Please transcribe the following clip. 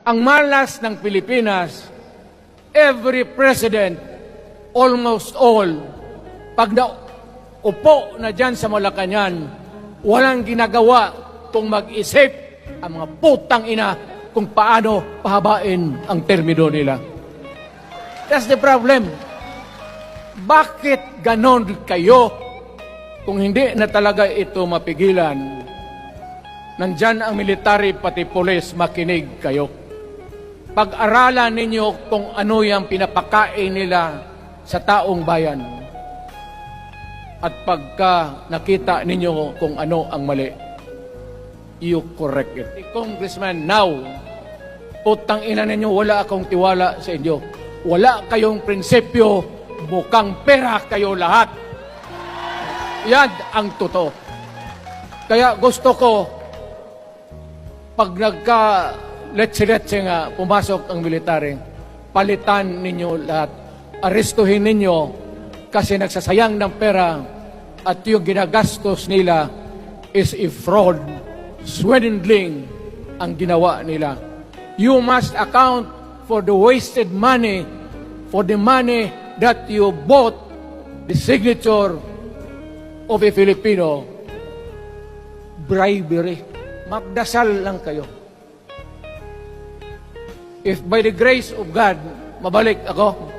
Ang malas ng Pilipinas, every president, almost all, pag naupo na dyan sa Malacanang, walang ginagawa kung mag-isip ang mga putang ina kung paano pahabain ang termino nila. That's the problem. Bakit ganon kayo kung hindi na talaga ito mapigilan? Nandyan ang military pati pulis, makinig kayo. Pag-aralan ninyo kung ano yung pinapakain nila sa taong bayan. At pagka nakita ninyo kung ano ang mali, you correct it. Congressman, now, putang ina ninyo, wala akong tiwala sa inyo. Wala kayong prinsipyo, bukang pera kayo lahat. Yan ang totoo. Kaya gusto ko, pag letse-letse nga pumasok ang military, palitan ninyo lahat. Arestuhin ninyo kasi nagsasayang ng pera at yung ginagastos nila is a fraud, swindling ang ginawa nila. You must account for the wasted money, for the money that you bought the signature of a Filipino. Bribery. Magdasal lang kayo. If by the grace of God, mabalik ako,